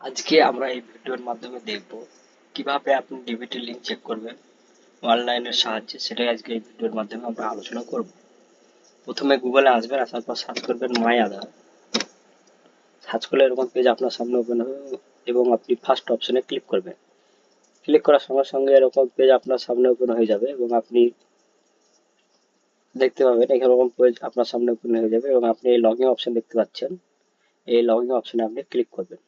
আজকে আমরা এই ভিডিওর মাধ্যমে দেখব কিভাবে আপনি ডিবিটি লিংক চেক করবেন অনলাইনের সাহায্যে। সেটাই আজকে এই ভিডিওর মাধ্যমে আমরা আলোচনা করব। প্রথমে গুগলে আসবেন, আসার পর সার্চ করবেন মাই আধার। সার্চ করলে এরকম পেজ আপনার সামনে ওপেন হবে এবং আপনি ফার্স্ট অপশনে ক্লিক করবেন। ক্লিক করার সঙ্গে সঙ্গে এরকম পেজ আপনার সামনে ওপেন হয়ে যাবে এবং আপনি দেখতে পাবেন এরকম পেজ আপনার সামনে ওপেন হয়ে যাবে এবং আপনি এই লগইন অপশন দেখতে পাচ্ছেন। এই লগইন অপশনে আপনি ক্লিক করবেন।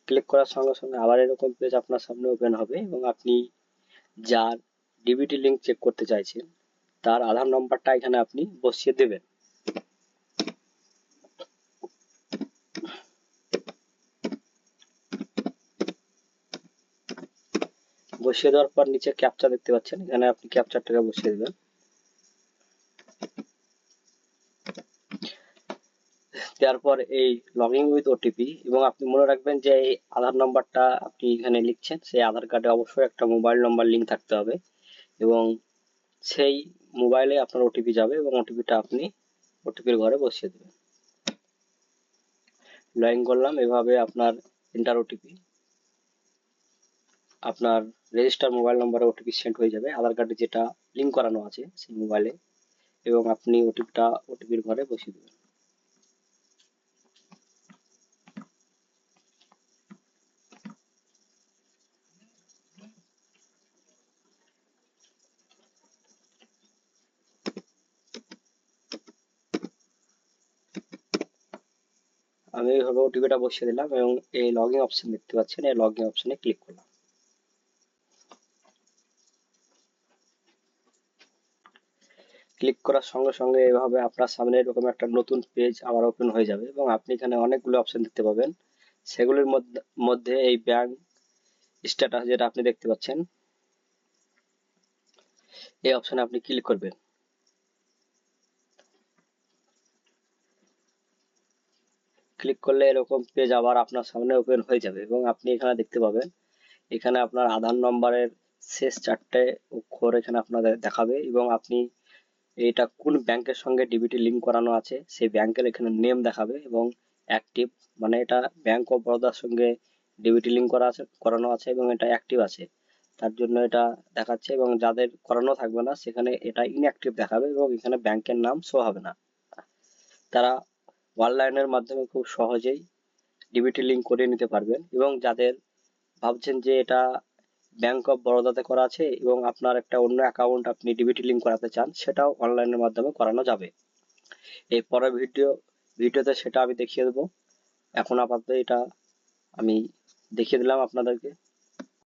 ক্লিক করার সঙ্গে সঙ্গে আবার এরকম পেজ আপনার সামনে ওপেন হবে এবং আপনি যার ডিবিটি লিংক চেক করতে চাইছেন তার আধার নম্বরটা এখানে আপনি বসিয়ে দেবেন। বসিয়ে দেওয়ার পর নিচে ক্যাপচা দেখতে পাচ্ছেন, এখানে আপনি ক্যাপচারটাকে বসিয়ে দেবেন। তারপর এই লগইন উইথ ওটিপি, এবং আপনি মনে রাখবেন যে এই আধার নম্বরটা আপনি এখানে লিখছেন সেই আধার কার্ডে অবশ্যই একটা মোবাইল নম্বর লিংক থাকতে হবে এবং সেই মোবাইলে আপনার ওটিপি যাবে এবং ওটিপিটা আপনি ওটিপির ঘরে বসিয়ে দেবেন। লগইন করলাম, এভাবে আপনার এন্টার ওটিপি, আপনার রেজিস্টার মোবাইল নম্বরে ওটিপি সেন্ড হয়ে যাবে আধার কার্ডে যেটা লিংক করানো আছে সেই মোবাইলে, এবং আপনি ওটিপিটা ওটিপির ঘরে বসিয়ে দেবেন। আমি এইভাবে ওটিপিটা বসিয়ে দিলাম এবং এই লগইন অপশন দেখতে পাচ্ছেন, এই লগইন অপশনে ক্লিক করলাম। ক্লিক করার সঙ্গে সঙ্গে এভাবে আপনার সামনে এরকম একটা নতুন পেজ আবার ওপেন হয়ে যাবে এবং আপনি এখানে অনেকগুলো অপশন দেখতে পাবেন। সেগুলির মধ্যে এই ব্যাংক স্ট্যাটাস যেটা আপনি দেখতে পাচ্ছেন, এই অপশনে আপনি ক্লিক করবেন। ক্লিক করলে এরকম পেজ আবার আপনার সামনে ওপেন হয়ে যাবে এবং আপনি এখানে দেখতে পাবেন এখানে আপনার আধার নম্বরের শেষ চারটে অক্ষর এখানে আপনাদের দেখাবে এবং আপনি এটা কোন ব্যাংকের সঙ্গে ডিবিটি লিংক করানো আছে সেই ব্যাংকের এখানে নেম দেখাবে এবং অ্যাক্টিভ, মানে এটা ব্যাংক অফ বরোদার সঙ্গে ডিবিটি লিংক করানো আছে এবং এটা অ্যাক্টিভ আছে, তার জন্য এটা দেখাচ্ছে। এবং যাদের করানো থাকবে না সেখানে এটা ইনঅ্যাক্টিভ দেখাবে এবং এখানে ব্যাংকের নাম শো হবে না। তারা অনলাইনের মাধ্যমে খুব সহজেই ডিবিটি লিংক করিয়ে নিতে পারবেন। এবং যাদের ভাবছেন যে এটা ব্যাংক অফ বরোদাতে করা আছে এবং আপনার একটা অন্য অ্যাকাউন্ট আপনি ডিবিটি লিংক করাতে চান, সেটাও অনলাইনের মাধ্যমে করানো যাবে। এই পরের ভিডিওতে সেটা আমি দেখিয়ে দেবো। এখন আপাতত এটা আমি দেখিয়ে দিলাম আপনাদেরকে।